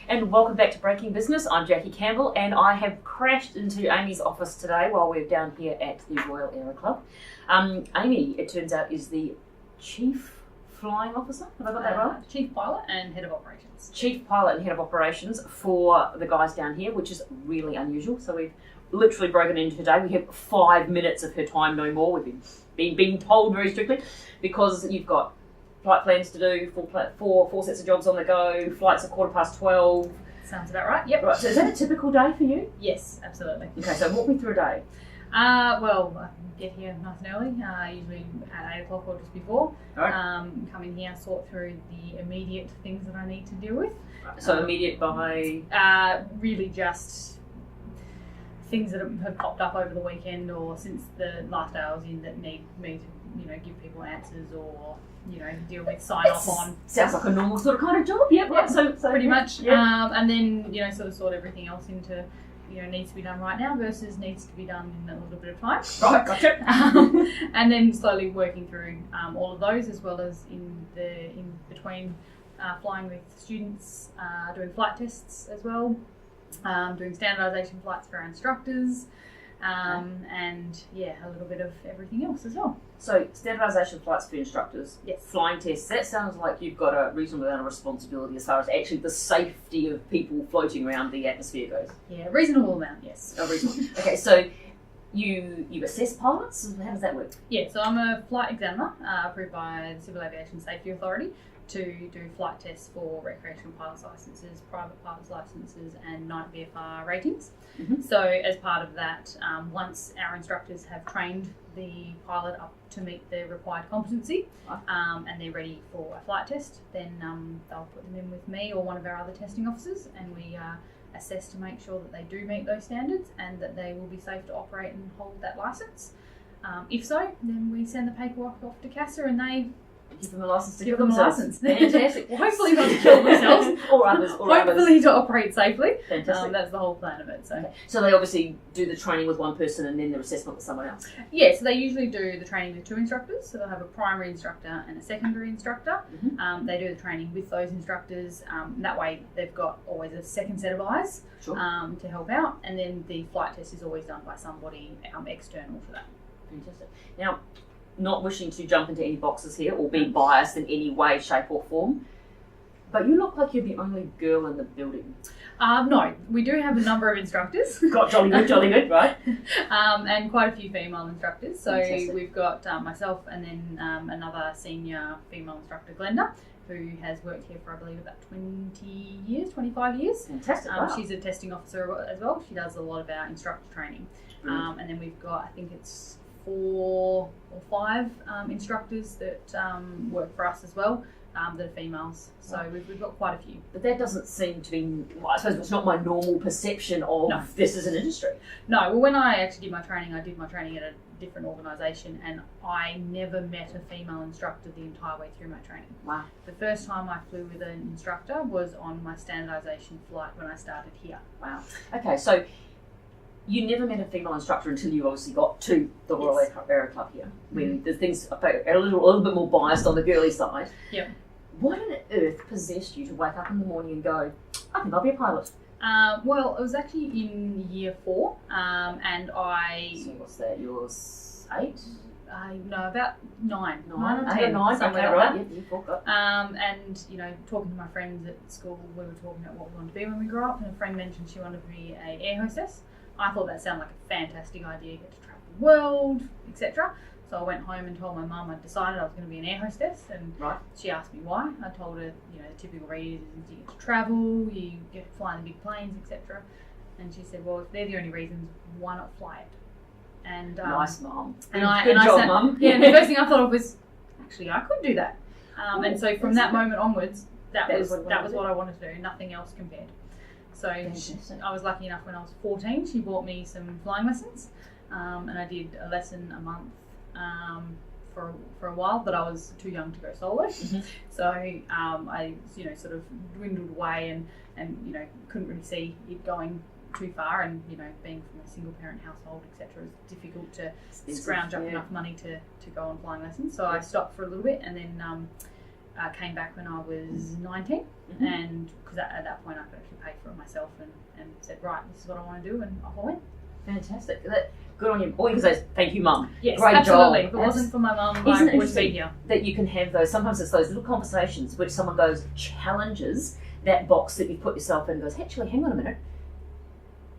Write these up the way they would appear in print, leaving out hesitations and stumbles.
And welcome back to Breaking Business. I'm Jackie Campbell, and I have crashed into Amy's office today while we're down here at the Royal Aero Club. Amy, it turns out, is the Chief Flying Officer. Have I got that right? Chief Pilot and Head of Operations. Chief Pilot and Head of Operations for the guys down here, which is really unusual. So we've literally broken into today. We have 5 minutes of her time, no more. We've been told very strictly, because you've got flight plans to do, four sets of jobs on the go, flights at 12:15. Sounds about right. Yep. Right, so is that a typical day for you? Yes, absolutely. Okay, so walk me through a day. Well, I get here nice and early, usually at 8 o'clock or just before. Right. Come in here, sort through the immediate things that I need to deal with. So immediate by? Really just things that have popped up over the weekend or since the last day I was in that need me to, give people answers or, deal with sign-off on. Sounds like a normal sort of kind of job. Yep, right. So pretty much. Yeah. And then, sort everything else into, needs to be done right now versus needs to be done in a little bit of time. Right, gotcha. And then slowly working through all of those, as well as in between flying with students, doing flight tests as well, doing standardisation flights for our instructors, and a little bit of everything else as well. So standardisation flights for instructors, yes. Flying tests, that sounds like you've got a reasonable amount of responsibility as far as actually the safety of people floating around the atmosphere goes. Yeah, reasonable amount, yes. Oh, reasonable. Okay, so you assess pilots? How does that work? Yeah, so I'm a flight examiner approved by the Civil Aviation Safety Authority to do flight tests for recreational pilot's licences, private pilot's licences and night VFR ratings. Mm-hmm. So as part of that, once our instructors have trained the pilot up to meet the required competency and they're ready for a flight test, then they'll put them in with me or one of our other testing officers, and we assess to make sure that they do meet those standards and that they will be safe to operate and hold that licence. If so, then we send the paperwork off to CASA and they give them a licence to give kill them a themselves. licence. Fantastic. Well, hopefully not to kill themselves. or others. Hopefully to operate safely. Fantastic. That's the whole plan of it. So. Okay. So they obviously do the training with one person and then their assessment with someone else? Yeah, so they usually do the training with 2 instructors. So they'll have a primary instructor and a secondary instructor. Mm-hmm. They do the training with those instructors. That way they've got always a second set of eyes to help out. And then the flight test is always done by somebody external to that. Fantastic. Now, not wishing to jump into any boxes here or be biased in any way, shape or form, but you look like you're the only girl in the building. No, we do have a number of instructors. Got jolly good, right? And quite a few female instructors. So Fantastic. We've got myself and then another senior female instructor, Glenda, who has worked here for, I believe, about 25 years. Fantastic. Wow. She's a testing officer as well. She does a lot of our instructor training. And then we've got, I think it's 4 or 5 instructors that work for us as well, that are females. So we've got quite a few. But that doesn't seem to be, I suppose it's not my normal perception of this as an industry. No, well, when I actually did my training, I did my training at a different organisation and I never met a female instructor the entire way through my training. Wow. The first time I flew with an instructor was on my standardisation flight when I started here. Wow. Okay, so you never met a female instructor until you obviously got to the Royal Aero Club here, when the things are a little bit more biased on the girly side. Yep. What on earth possessed you to wake up in the morning and go, I think I'll be a pilot? Well, it was actually in year 4, and I... So what's that, yours 8? No, about 9. 9 or 10, 9, somewhere okay, like right. Yeah, forgot. And, talking to my friends at school, we were talking about what we wanted to be when we grew up, and a friend mentioned she wanted to be an air hostess. I thought that sounded like a fantastic idea, get to travel the world, etc. So I went home and told my mum I'd decided I was going to be an air hostess, and she asked me why. I told her, the typical reason is you get to travel, you get to fly in the big planes, etc. And she said, well, if they're the only reasons, why not fly it? And nice, Mum. Good job, Mum. Yeah, and the first thing I thought of was, actually, I could do that. And so from that moment onwards, that was what I wanted to do. Nothing else compared. So I was lucky enough when I was 14, she bought me some flying lessons, and I did a lesson a month for a while, but I was too young to go solo. Mm-hmm. So I sort of dwindled away and couldn't really see it going too far, and being from a single parent household, etc., it's difficult to scrounge up enough money to go on flying lessons. So I stopped for a little bit, and then came back when I was 19, and because at that point I could actually pay for it myself, and said, right, this is what I want to do, and off I went. Fantastic. Good on you. All you can say is thank you, Mum. Yes, Great absolutely. job. If it wasn't for my mum, Isn't it I wouldn't be interesting here. that you can have those, sometimes it's those little conversations which someone goes, challenges that box that you put yourself in and goes, actually, hang on a minute.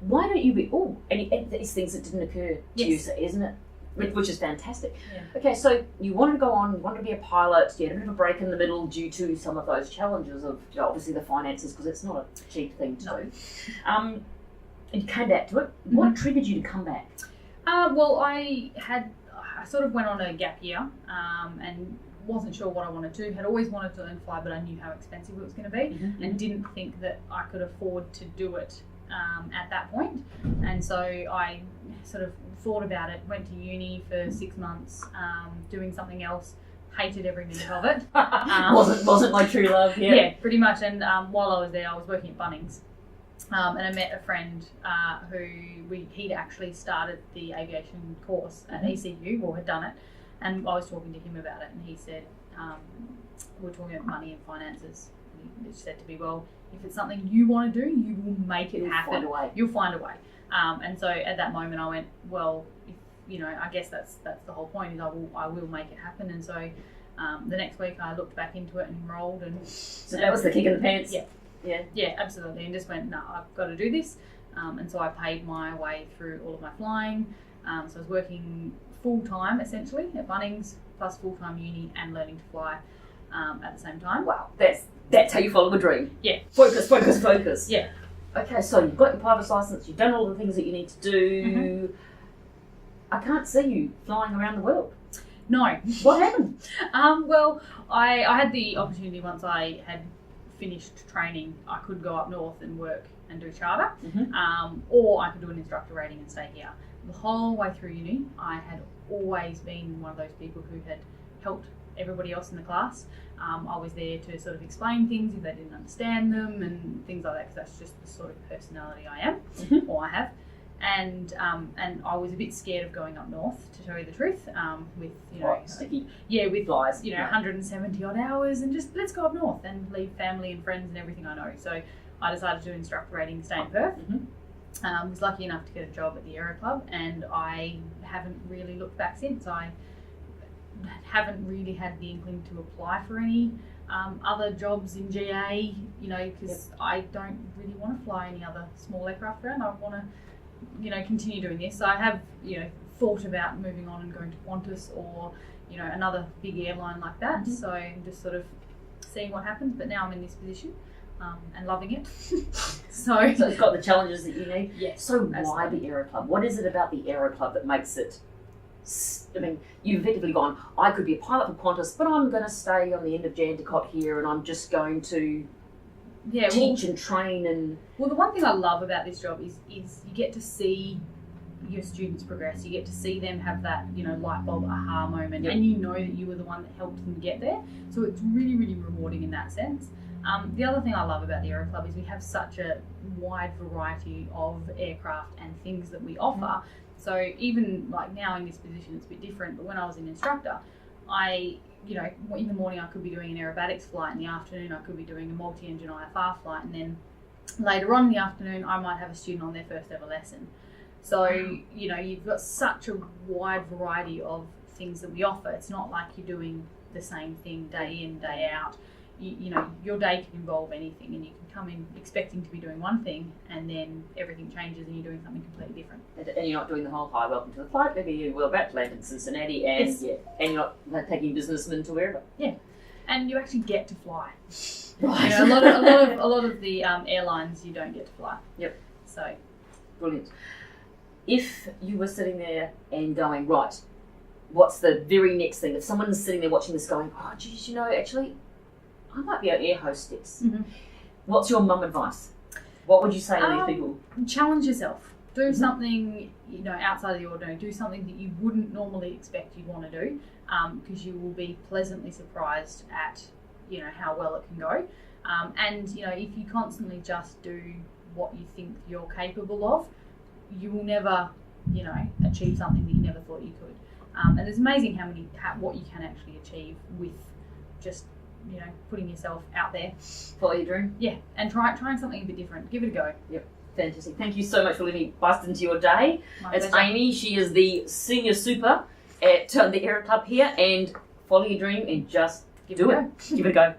Why don't you be, and these things that didn't occur to you, isn't it? Which is fantastic. Yeah. Okay, so you wanted to go on, you wanted to be a pilot, you had a bit of a break in the middle due to some of those challenges of, obviously the finances, because it's not a cheap thing to do. And you came back to it. What triggered you to come back? Well, I sort of went on a gap year and wasn't sure what I wanted to. Had always wanted to learn fly, but I knew how expensive it was going to be, and didn't think that I could afford to do it at that point. And so I sort of thought about it, went to uni for 6 months, doing something else, hated every minute of it. Wasn't my true love. Yeah, pretty much. And while I was there, I was working at Bunnings. And I met a friend he'd actually started the aviation course at ECU, or had done it, and I was talking to him about it, and he said, we're talking about money and finances, and he said to me, well, if it's something you want to do, you will make it happen. You'll find a way. And so at that moment I went, well, I guess that's the whole point, is I will make it happen. And so the next week I looked back into it and enrolled, and so that was the kick in the pants. Yeah, absolutely, and just went, no, I've got to do this. And so I paid my way through all of my flying. So I was working full-time, essentially, at Bunnings, plus full-time uni and learning to fly at the same time. Wow, that's how you follow a dream. Yeah. Focus. Yeah. Okay, so you've got your pilot's license, you've done all the things that you need to do. I can't see you flying around the world. No. What happened? Well, I had the opportunity once I had finished training. I could go up north and work and do charter, or I could do an instructor rating and stay here. The whole way through uni, I had always been one of those people who had helped everybody else in the class. I was there to sort of explain things if they didn't understand them and things like that, because that's just the sort of personality I am, or I have. And I was a bit scared of going up north, to tell you the truth, with sticky. With flies, 170 odd hours, and just let's go up north and leave family and friends and everything I know. So I decided to do instructor rating, stay in Perth. Was lucky enough to get a job at the Aero Club, and I haven't really looked back since. I haven't really had the inkling to apply for any other jobs in GA, because I don't really want to fly any other small aircraft around. I want to continue doing this. So I have, thought about moving on and going to Qantas or, another big airline like that. So I'm just sort of seeing what happens. But now I'm in this position and loving it. so it's got the challenges that you need. Yes. So why the Aero Club? What is it about the Aero Club that makes it? I mean, you've effectively gone, I could be a pilot for Qantas, but I'm going to stay on the end of Jandakot here, and I'm just going to teach and train. And well, the one thing I love about this job is you get to see your students progress. You get to see them have that light bulb aha moment, and you know that you were the one that helped them get there. So it's really, really rewarding in that sense. The other thing I love about the Aero Club is we have such a wide variety of aircraft and things that we offer. So even like now in this position, it's a bit different. But when I was an instructor, in the morning I could be doing an aerobatics flight. In the afternoon, I could be doing a multi-engine IFR flight. And then later on in the afternoon, I might have a student on their first ever lesson. So, you've got such a wide variety of things that we offer. It's not like you're doing the same thing day in, day out. Your day can involve anything, and you can come in expecting to be doing one thing, and then everything changes and you're doing something completely different. And you're not doing the whole hi, welcome to the flight. Maybe you're about to land in Cincinnati, and and you're not taking businessmen to wherever. Yeah, and you actually get to fly. Right. A lot of the airlines you don't get to fly. Yep. So brilliant. If you were sitting there and going, right, what's the very next thing? If someone's sitting there watching this going, oh, geez, actually, I might be an air hostess. What's your mum advice? What would you say to these people? Challenge yourself. Do something, outside of the ordinary. Do something that you wouldn't normally expect you'd want to do, because you will be pleasantly surprised at, how well it can go. And, if you constantly just do what you think you're capable of, you will never, achieve something that you never thought you could. And it's amazing what you can actually achieve with just putting yourself out there. Follow your dream. Yeah, and trying something a bit different. Give it a go. Fantastic. Thank you so much for letting me bust into your day. My It's pleasure. Amy. She is the senior super at the Aero Club here. And follow your dream and just Give do it a it. Give it a go.